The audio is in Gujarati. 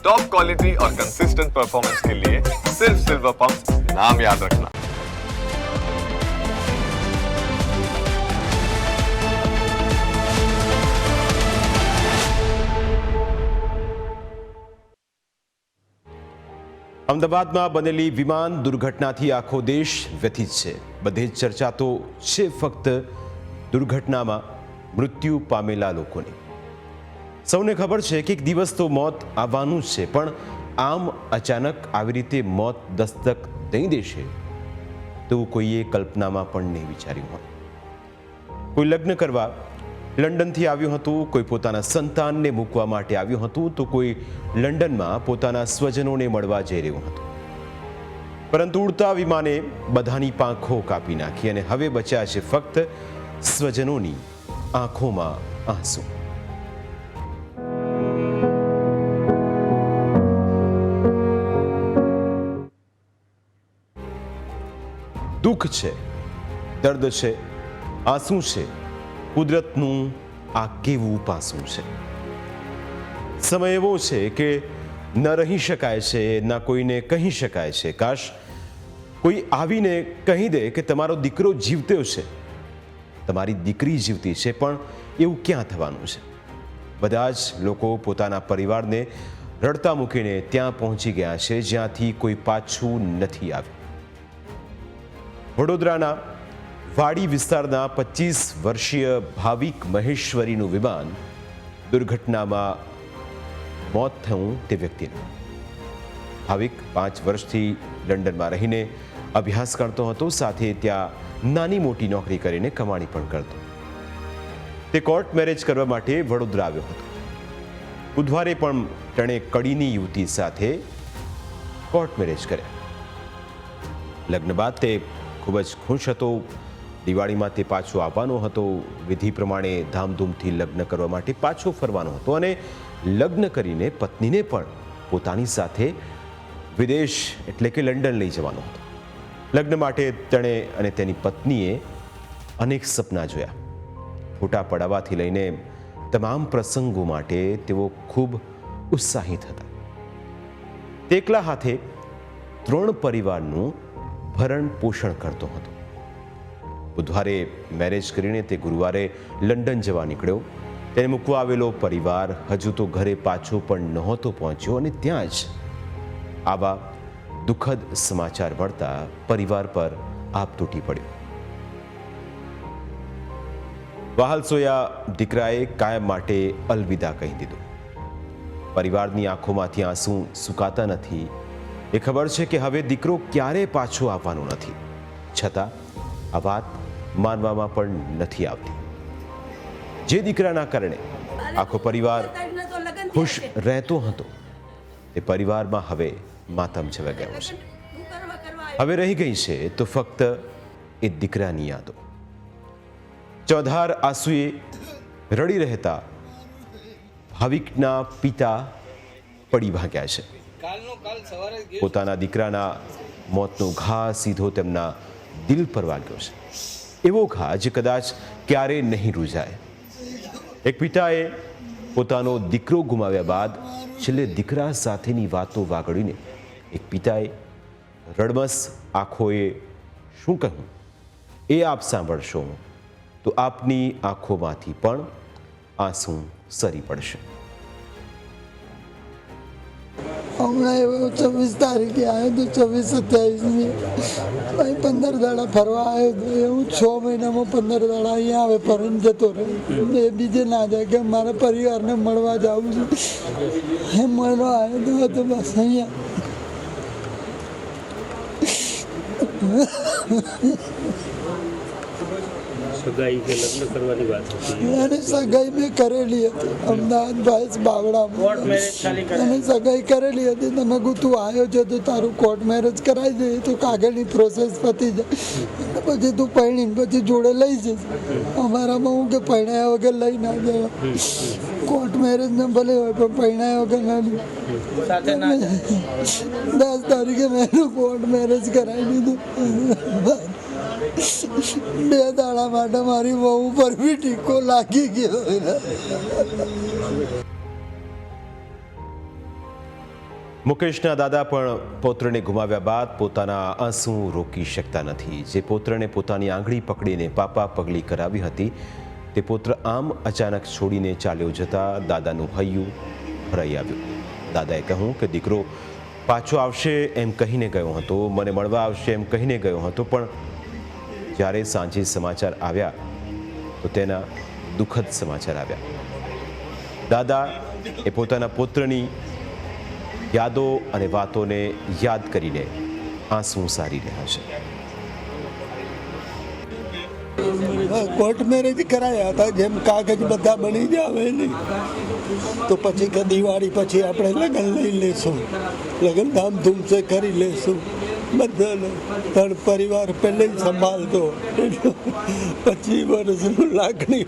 टॉप क्वालिटी और कंसिस्टेंट परफॉर्मेंस के लिए सिर्फ सिल्वर पंप नाम याद रखना। અમદાવાદમાં બનેલી વિમાન દુર્ઘટનાથી આખો દેશ વ્યથિત છે। બધે જ ચર્ચા તો છે ફક્ત દુર્ઘટનામાં મૃત્યુ પામેલા લોકોની। સૌને ખબર છે કે એક દિવસ તો મોત આવવાનું જ છે, પણ આમ અચાનક આવી રીતે મોત દસ્તક દઈ દેશે તો કોઈએ કલ્પનામાં પણ નહીં વિચાર્યું હોય। કોઈ લગ્ન કરવા લંડનથી આવ્યું હતું, કોઈ પોતાના સંતાનને મૂકવા માટે આવ્યું હતું, તો કોઈ લંડનમાં પોતાના સ્વજનોને મળવા જઈ રહ્યું હતું, પરંતુ ઉડતા વિમાને બધાની પાંખો કાપી નાખી અને હવે બચ્યા છે ફક્ત સ્વજનોની આંખોમાં આંસુ। દુઃખ છે, દર્દ છે, આંસુ છે, કુદરતનું આ કેવું પાસું છે। સમય એવો છે કે ન રહી શકાય છે, ના કોઈને કહી શકાય છે। કાશ કોઈ આવીને કહી દે કે તમારો દીકરો જીવતો છે, તમારી દીકરી જીવતી છે, પણ એવું ક્યાં થવાનું છે? બધા જ લોકો પોતાના પરિવારને રડતા મૂકીને ત્યાં પહોંચી ગયા છે જ્યાંથી કોઈ પાછું નથી આવ્યું। વડોદરાના વાડી વિસ્તારના 25 વર્ષીય ભાવિક મહેશ્વરીનું વિમાન દુર્ઘટનામાં મોત થયું તે વ્યક્તિનું। ભાવિક 5 વર્ષથી લંડનમાં રહીને અભ્યાસ કરતો હતો, સાથે ત્યાં નાની મોટી નોકરી કરીને કમાણી પણ કરતો। તે કોર્ટ મેરેજ કરવા માટે વડોદરા આવ્યો હતો। બુધવારે પણ તેણે કડીની યુવતી સાથે કોર્ટ મેરેજ કર્યા। લગ્ન બાદ તે ખૂબ જ ખુશ હતો। દિવાળીમાં તે પાછો આવવાનો હતો, વિધિ પ્રમાણે ધામધૂમથી લગ્ન કરવા માટે પાછો ફરવાનો હતો અને લગ્ન કરીને પત્નીને પણ પોતાની સાથે વિદેશ એટલે કે લંડન લઈ જવાનો હતો। લગ્ન માટે તેણે અને તેની પત્નીએ અનેક સપના જોયા। ફોટા પડાવવાથી લઈને તમામ પ્રસંગો માટે તેઓ ખૂબ ઉત્સાહિત હતા। તે એકલા હાથે 3 પરિવારનું ભરણ પોષણ કરતો હતો। બુધવારે મેરેજ કરીને તે ગુરુવારે લંડન જવા નીકળ્યો। તેને મૂકવા આવેલો પરિવાર હજુ તો ઘરે પાછો પણ નહોતો પહોંચ્યો અને ત્યાં જ આવા દુઃખદ સમાચાર મળતા પરિવાર પર આપ તૂટી પડ્યો। વહાલસોયા દીકરાએ કાયમ માટે અલવિદા કહી દીધું। પરિવારની આંખોમાંથી આંસુ સુકાતા નથી। એ ખબર છે કે હવે દીકરો ક્યારે પાછો આવવાનો નથી, છતાં આ વાત માનવામાં પણ નથી આવતી। જે દીકરાના કારણે આખો પરિવાર ખુશ રહેતો હતો, તે પરિવારમાં હવે માતમ છવાઈ ગયો છે। હવે રહી ગઈ છે તો ફક્ત એ દીકરાની યાદો। ચોધાર આંસુએ રડી રહેતા ભાવિકના પિતા પડી ભાગ્યા છે। પોતાના દીકરાના મોતનો ઘા સીધો તેમના દિલ પર વાગ્યો છે, એવો ઘા જે કદાચ ક્યારેય નહીં રૂઝાય। એક પિતાએ પોતાનો દીકરો ગુમાવ્યા બાદ છેલ્લે દીકરા સાથેની વાતો વાગડીને એક પિતાએ રડમસ આંખોએ શું કહ્યું એ આપ સાંભળશો તો આપની આંખોમાંથી પણ આંસુ સરી પડશે। હમણાં એવો 24 તારીખે આવ્યો તો 24-27 ભાઈ 15 દાડા ફરવા આવ્યો તો હું 6 મહિનામાં 15 દાડા અહીંયા આવે ફરીને જતો રહ્યો। એ બીજે ના જાય કે મારા પરિવારને મળવા જવું છું, એ મળવા આવ્યો તો બસ અહીંયા। સગાઈ કે લગ્ન કરવાની વાત હતી અને સગાઈ મેં કરેલી હતી અમદાવાદ ભાઈ બાવડામાં। અને સગાઈ કરેલી હતી, તમે તું આવ્યો છે તો તારું કોર્ટ મેરેજ કરાવી દે તો કાગળની પ્રોસેસ પતી જાય, પછી તું પરણીને પછી જોડે લઈ જઈશ। અમારામાં હું કે પરણાયા વગર લઈ ના જવા, કોર્ટ મેરેજ ને ભલે હોય પણ પરણાયા વગર ના લે। 10 તારીખે મેં કોર્ટ મેરેજ કરાવી દીધું। 2 દાડા માટે મારી વહુ પર બી ટીકો લાગી ગયો। મુકેશના દાદા પણ પૌત્રને ગુમાવ્યા બાદ પોતાના આંસુ રોકી શકતા નથી. જે પૌત્રને પોતાની આંગળી પકડીને પાપા પગલી કરાવી હતી તે પૌત્ર આમ અચાનક છોડીને ચાલ્યો જતા દાદાનું હૈયું ભરાઈ આવ્યું. દાદાએ કહ્યું કે દીકરો પાછો આવશે એમ કહીને ગયો હતો, મને મળવા આવશે એમ કહીને ગયો હતો, પણ જ્યારે સાંજે સમાચાર આવ્યા તો તેના દુઃખદ સમાચાર આવ્યા. દાદા એ પોતાના પુત્રની યાદો અને વાતોને યાદ કરીને આંસુ સારી રહ્યા છે. કોર્ટ મેરેજ કરાયા હતા, જેમ કાગજ બધા બની જાવે ને તો પછી કે દિવાળી પછી આપણે લગ્ન લઈ લેશું, લગ્ન ધામધૂમથી કરી લેશું. બધાને ત્રણ પરિવાર પહેલે જ સંભાળતો 25 વર્ષનું લાગણી